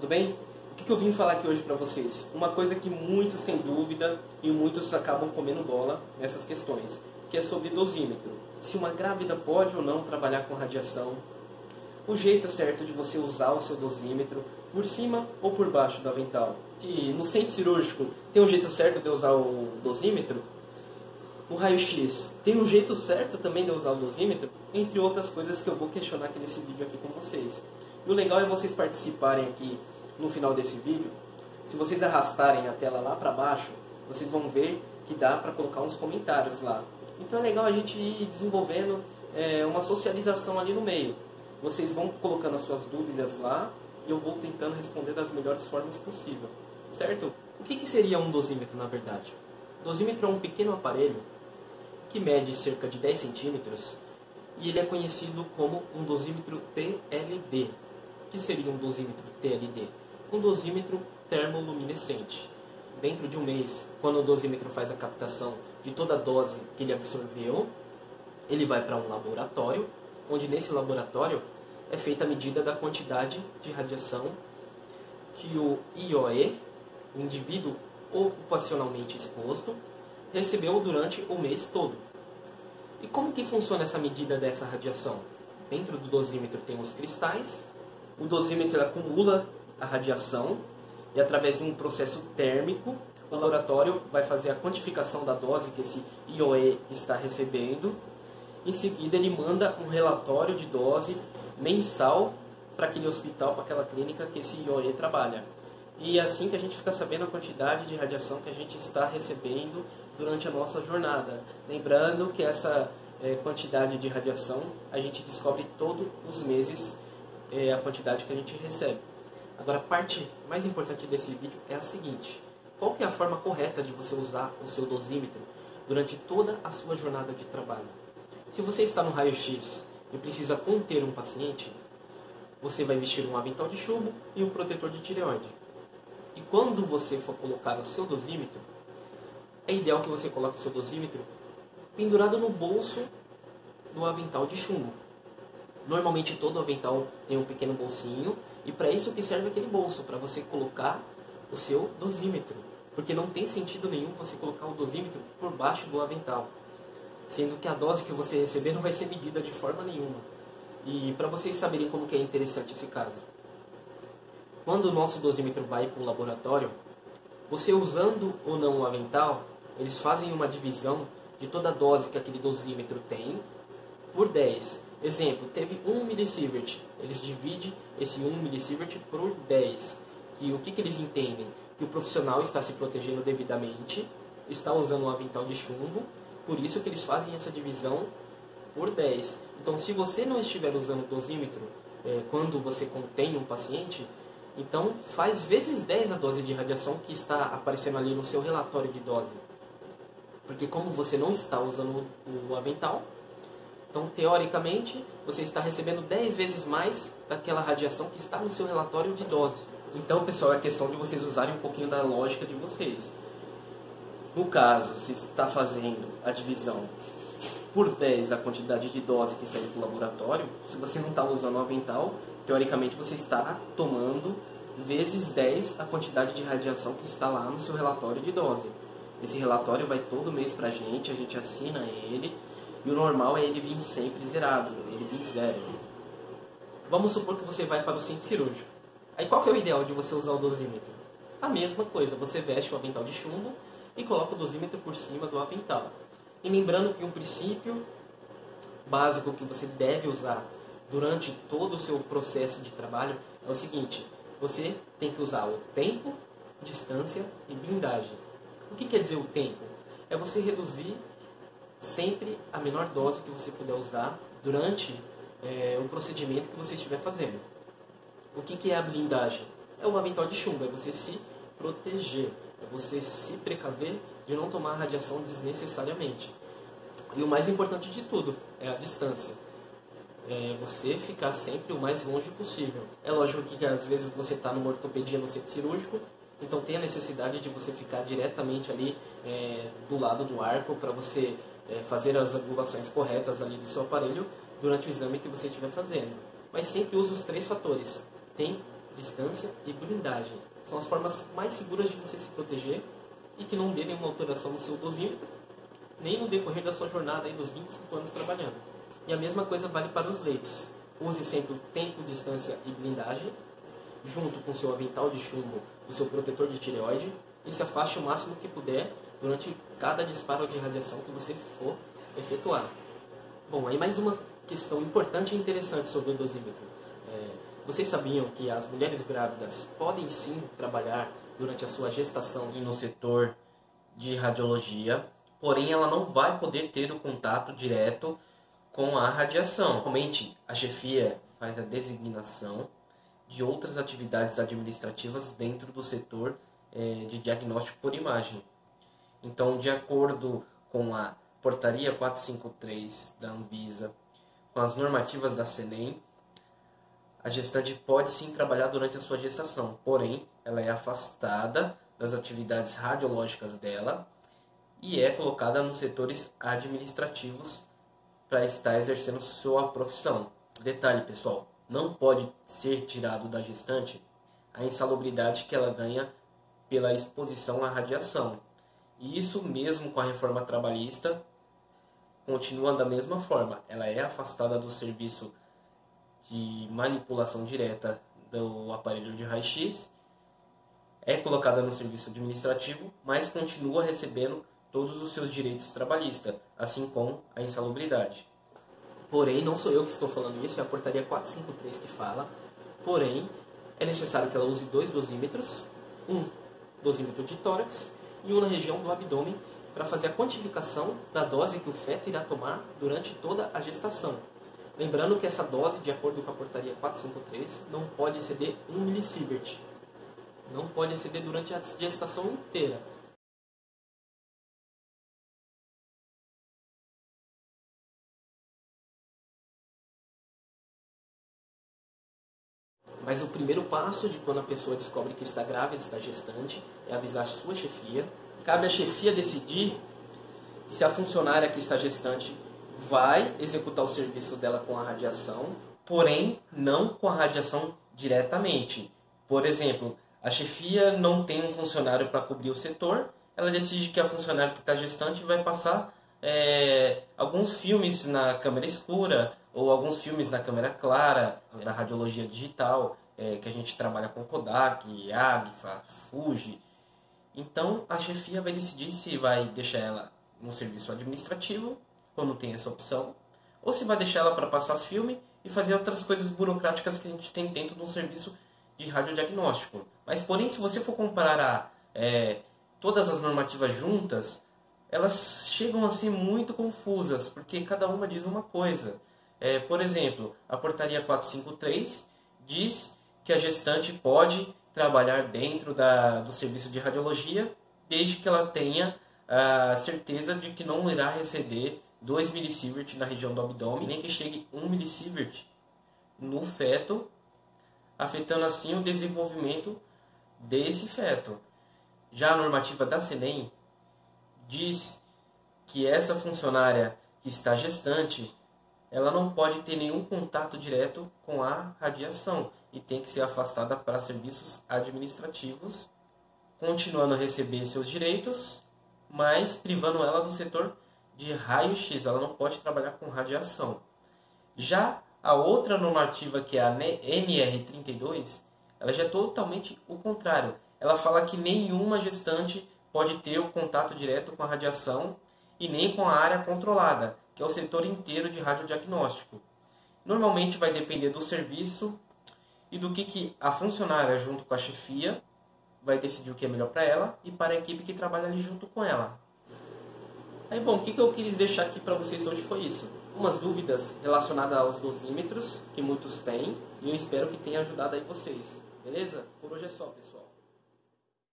tudo bem? O que eu vim falar aqui hoje para vocês? Uma coisa que muitos têm dúvida e muitos acabam comendo bola nessas questões, que é sobre dosímetro. Se uma grávida pode ou não trabalhar com radiação, o jeito certo de você usar o seu dosímetro, por cima ou por baixo do avental. E no centro cirúrgico tem um jeito certo de usar o dosímetro, o raio-x tem um jeito certo também de usar o dosímetro, entre outras coisas que eu vou questionar aqui nesse vídeo aqui com vocês. E o legal é vocês participarem aqui no final desse vídeo. Se vocês arrastarem a tela lá para baixo, vocês vão ver que dá para colocar uns comentários lá. Então é legal a gente ir desenvolvendo uma socialização ali no meio. Vocês vão colocando as suas dúvidas lá e eu vou tentando responder das melhores formas possível, certo? O que seria um dosímetro na verdade? O dosímetro é um pequeno aparelho que mede cerca de 10 centímetros e ele é conhecido como um dosímetro TLD. O que seria um dosímetro TLD? Um dosímetro termoluminescente. Dentro de um mês, quando o dosímetro faz a captação de toda a dose que ele absorveu, ele vai para um laboratório, onde nesse laboratório é feita a medida da quantidade de radiação que o IOE, o indivíduo ocupacionalmente exposto, recebeu durante o mês todo. E como que funciona essa medida dessa radiação? Dentro do dosímetro tem os cristais, o dosímetro acumula a radiação e através de um processo térmico, o laboratório vai fazer a quantificação da dose que esse IOE está recebendo. Em seguida ele manda um relatório de dose mensal para aquele hospital, para aquela clínica que esse IOE trabalha. E é assim que a gente fica sabendo a quantidade de radiação que a gente está recebendo durante a nossa jornada. Lembrando que essa quantidade de radiação a gente descobre todos os meses a quantidade que a gente recebe. Agora a parte mais importante desse vídeo é a seguinte: qual que é a forma correta de você usar o seu dosímetro durante toda a sua jornada de trabalho? Se você está no raio-x e precisa conter um paciente, você vai vestir um avental de chumbo e um protetor de tireoide. E quando você for colocar o seu dosímetro, é ideal que você coloque o seu dosímetro pendurado no bolso do avental de chumbo. Normalmente todo avental tem um pequeno bolsinho, e para isso que serve aquele bolso, para você colocar o seu dosímetro. Porque não tem sentido nenhum você colocar o dosímetro por baixo do avental, sendo que a dose que você receber não vai ser medida de forma nenhuma. E para vocês saberem como que é interessante esse caso, quando o nosso dosímetro vai para o laboratório, você usando ou não o avental, eles fazem uma divisão de toda a dose que aquele dosímetro tem por 10. Exemplo, teve 1 milisievert, eles dividem esse 1 milisievert por 10. Que o que eles entendem? Que o profissional está se protegendo devidamente, está usando um avental de chumbo, por isso que eles fazem essa divisão por 10. Então, se você não estiver usando o dosímetro quando você contém um paciente, então faz vezes 10 a dose de radiação que está aparecendo ali no seu relatório de dose. Porque como você não está usando o avental, então teoricamente você está recebendo 10 vezes mais daquela radiação que está no seu relatório de dose. Então, pessoal, é questão de vocês usarem um pouquinho da lógica de vocês. No caso, se está fazendo a divisão por 10 a quantidade de dose que está indo para o laboratório, se você não está usando o avental, teoricamente você está tomando vezes 10 a quantidade de radiação que está lá no seu relatório de dose. Esse relatório vai todo mês para a gente assina ele, e o normal é ele vir sempre zerado, ele vir zero. Vamos supor que você vai para o centro cirúrgico. Aí qual que é o ideal de você usar o dosímetro? A mesma coisa, você veste o avental de chumbo e coloca o dosímetro por cima do avental. E lembrando que um princípio básico que você deve usar durante todo o seu processo de trabalho é o seguinte: você tem que usar o tempo, distância e blindagem. O que quer dizer o tempo? É você reduzir sempre a menor dose que você puder usar durante o procedimento que você estiver fazendo. O que é a blindagem? É o avental de chumbo, é você se proteger, é você se precaver de não tomar radiação desnecessariamente. E o mais importante de tudo é a distância. É você ficar sempre o mais longe possível. É lógico que às vezes você está numa ortopedia no centro cirúrgico, então tem a necessidade de você ficar diretamente ali do lado do arco para você fazer as angulações corretas ali do seu aparelho durante o exame que você estiver fazendo. Mas sempre use os 3 fatores: distância e blindagem. São as formas mais seguras de você se proteger e que não dê nenhuma alteração no seu dosímetro, nem no decorrer da sua jornada aí dos 25 anos trabalhando. E a mesma coisa vale para os leitos. Use sempre o tempo, distância e blindagem, junto com o seu avental de chumbo, o seu protetor de tireoide, e se afaste o máximo que puder durante cada disparo de radiação que você for efetuar. Bom, aí mais uma questão importante e interessante sobre o dosímetro. Vocês sabiam que as mulheres grávidas podem sim trabalhar durante a sua gestação e no setor de radiologia, porém ela não vai poder ter o contato direto com a radiação. Normalmente a chefia faz a designação de outras atividades administrativas dentro do setor de diagnóstico por imagem. Então, de acordo com a Portaria 453 da Anvisa, com as normativas da CNEM, a gestante pode sim trabalhar durante a sua gestação, porém, ela é afastada das atividades radiológicas dela e é colocada nos setores administrativos para estar exercendo sua profissão. Detalhe, pessoal, não pode ser tirado da gestante a insalubridade que ela ganha pela exposição à radiação. E isso mesmo com a reforma trabalhista continua da mesma forma. Ela é afastada do serviço de manipulação direta do aparelho de raio-x, é colocada no serviço administrativo, mas continua recebendo todos os seus direitos trabalhistas, assim como a insalubridade. Porém, não sou eu que estou falando isso, é a portaria 453 que fala. Porém, é necessário que ela use 2 dosímetros, um dosímetro de tórax e um na região do abdômen, para fazer a quantificação da dose que o feto irá tomar durante toda a gestação. Lembrando que essa dose, de acordo com a portaria 453, não pode exceder 1 milisievert. Não pode exceder durante a gestação inteira. Mas o primeiro passo de quando a pessoa descobre que está grávida, está gestante, é avisar a sua chefia. Cabe à chefia decidir se a funcionária que está gestante vai executar o serviço dela com a radiação, porém não com a radiação diretamente. Por exemplo, a chefia não tem um funcionário para cobrir o setor, ela decide que a funcionária que está gestante vai passar alguns filmes na câmera escura ou alguns filmes na câmera clara, da radiologia digital, que a gente trabalha com Kodak, Agfa, Fuji. Então a chefia vai decidir se vai deixar ela no serviço administrativo, quando tem essa opção, ou se vai deixar ela para passar filme e fazer outras coisas burocráticas que a gente tem dentro de um serviço de radiodiagnóstico. Mas porém, se você for comparar todas as normativas juntas, elas chegam a ser muito confusas, porque cada uma diz uma coisa. Por exemplo, a portaria 453 diz que a gestante pode trabalhar dentro do serviço de radiologia, desde que ela tenha a certeza de que não irá receber 2 milisievert na região do abdômen, nem que chegue 1 milisievert no feto, afetando assim o desenvolvimento desse feto. Já a normativa da CNEM diz que essa funcionária que está gestante, ela não pode ter nenhum contato direto com a radiação e tem que ser afastada para serviços administrativos, continuando a receber seus direitos, mas privando ela do setor de raio-x. Ela não pode trabalhar com radiação. Já a outra normativa, que é a NR32, ela já é totalmente o contrário. Ela fala que nenhuma gestante pode ter o contato direto com a radiação e nem com a área controlada, que é o setor inteiro de radiodiagnóstico. Normalmente vai depender do serviço e do que a funcionária, junto com a chefia, vai decidir o que é melhor para ela e para a equipe que trabalha ali junto com ela. Aí, bom, o que eu quis deixar aqui para vocês hoje foi isso. Umas dúvidas relacionadas aos dosímetros, que muitos têm, e eu espero que tenha ajudado aí vocês. Beleza? Por hoje é só, pessoal.